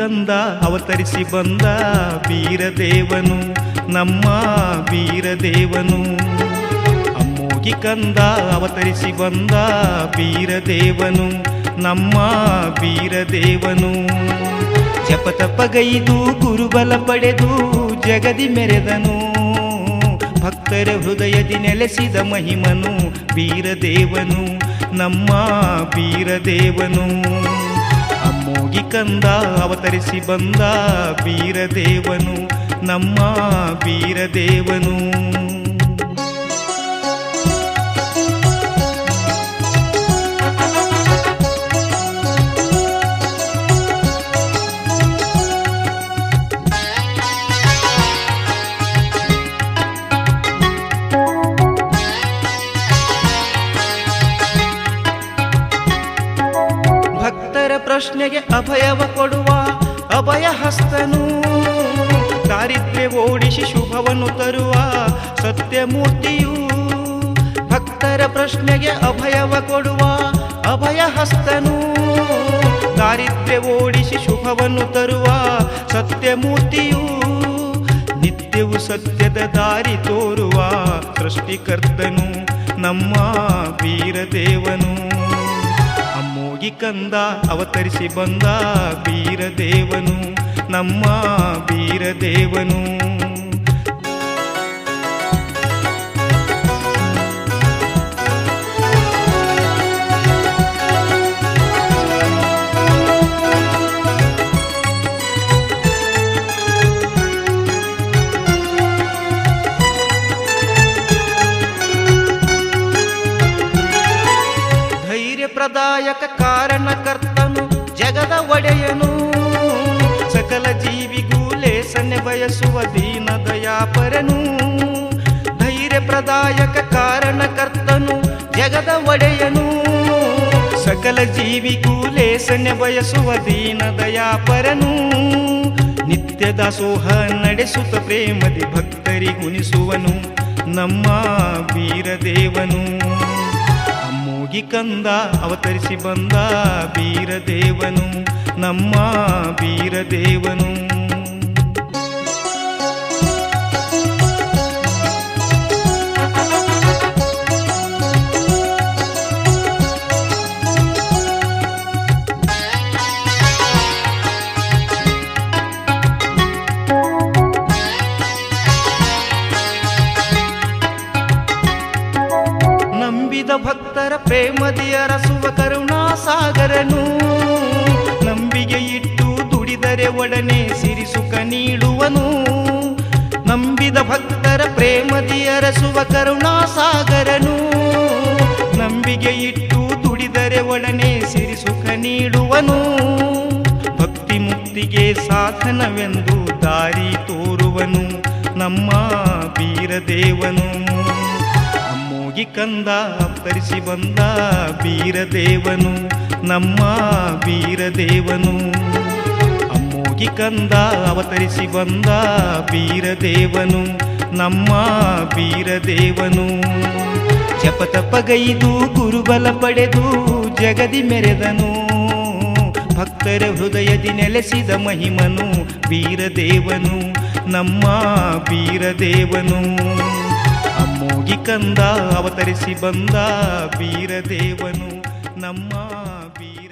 ಕಂದ ಅವತರಿಸಿ ಬಂದ ಬೀರದೇವನು ನಮ್ಮ ಬೀರದೇವನು. ಅಮ್ಮೋಗಿ ಕಂದ ಅವತರಿಸಿ ಬಂದ ಬೀರದೇವನು ನಮ್ಮ ಬೀರದೇವನು. ಜಪತಪಗೈದು ಗುರುಬಲ ಪಡೆದು ಜಗದಿ ಮೆರೆದನು. ಭಕ್ತರ ಹೃದಯದಿ ನೆಲೆಸಿದ ಮಹಿಮನು ಬೀರದೇವನು ನಮ್ಮ ಬೀರದೇವನು. ಅಮ್ಮೋಗಿ ಕಂದ ಅವತರಿಸಿ ಬಂದ ಬೀರದೇವನು ನಮ್ಮ ಬೀರದೇವನು. ಪ್ರಶ್ನೆಗೆ ಅಭಯವ ಕೊಡುವ ಅಭಯ ಹಸ್ತನು. ದಾರಿದ್ರ್ಯ ಓಡಿಸಿ ಶುಭವನ್ನು ತರುವ ಸತ್ಯಮೂರ್ತಿಯು. ಭಕ್ತರ ಪ್ರಶ್ನೆಗೆ ಅಭಯವ ಕೊಡುವ ಅಭಯ ಹಸ್ತನು. ದಾರಿದ್ರ್ಯ ಓಡಿಸಿ ಶುಭವನ್ನು ತರುವ ಸತ್ಯಮೂರ್ತಿಯು. ನಿತ್ಯವೂ ಸತ್ಯದ ದಾರಿ ತೋರುವ ಸೃಷ್ಟಿಕರ್ತನು ನಮ್ಮ ಬೀರದೇವನು. ಅಮ್ಮೋಗಿ ಕಂದ ಅವತರಿಸಿ ಬಂದ ಬೀರದೇವನು ನಮ್ಮ ಬೀರದೇವನು. ಪ್ರದಾಯಕ ಕಾರಣಕರ್ತನು ಜಗದ ಒಡೆಯನು. ಸಕಲ ಜೀವಿಗೂ ಲೇಸನೆ ಬಯಸುವ ದೀನ ದಯಾಪರನು. ಧೈರ್ಯ ಪ್ರದಾಯಕ ಕಾರಣಕರ್ತನು ಜಗದ ಒಡೆಯನು. ಸಕಲ ಜೀವಿಗೂ ಲೇಸನೆ ಬಯಸುವ ದೀನ ದಯಾಪರನು. ನಿತ್ಯ ದಾಸೋಹ ನಡೆಸುತ್ತ ಪ್ರೇಮದಿ ಭಕ್ತರಿಗುಣಿಸುವನು ನಮ್ಮ ಬೀರದೇವನು. ಅಮ್ಮೋಗಿ ಕಂದ ಅವತರಿಸಿ ಬಂದ ಬೀರದೇವನು ನಮ್ಮ ಬೀರದೇವನು. ನಂಬಿದ ಭಕ್ತರ ಪ್ರೇಮದಿ ಅರಸುವ ಕರುಣಾಸಾಗರನು. ನಂಬಿಗೆ ಇಟ್ಟು ದುಡಿದರೆ ಒಡನೆ ಸಿರಿಸುಖ ನೀಡುವನು. ನಂಬಿದ ಭಕ್ತರ ಪ್ರೇಮದಿ ಅರಸುವ ಕರುಣಾಸಾಗರನು. ನಂಬಿಗೆ ಇಟ್ಟು ದುಡಿದರೆ ಒಡನೆ ಸಿರಿಸುಖ ನೀಡುವನು. ಭಕ್ತಿ ಮುಕ್ತಿಗೆ ಸಾಧನವೆಂದು ದಾರಿ ತೋರುವನು ನಮ್ಮ ಬೀರದೇವನು. ಅಮ್ಮೋಗಿ ಕಂದ ಅವತರಿಸಿ ಬಂದ ಬೀರದೇವನು ನಮ್ಮ ಬೀರದೇವನು. ಅಮ್ಮೋಗಿ ಕಂದ ಅವತರಿಸಿ ಬಂದ ಬೀರದೇವನು ನಮ್ಮ ಬೀರದೇವನು. ಜಪತಪಗೈದು ಗುರುಬಲ ಪಡೆದು ಜಗದಿ ಮೆರೆದನು. ಭಕ್ತರ ಹೃದಯದಿ ನೆಲೆಸಿದ ಮಹಿಮನು ಬೀರದೇವನು ನಮ್ಮ ಬೀರದೇವನು. ಅಮ್ಮೋಗಿ ಕಂದ ಅವತರಿಸಿ ಬಂದ ಬೀರದೇವನು ನಮ್ಮ ಬೀರ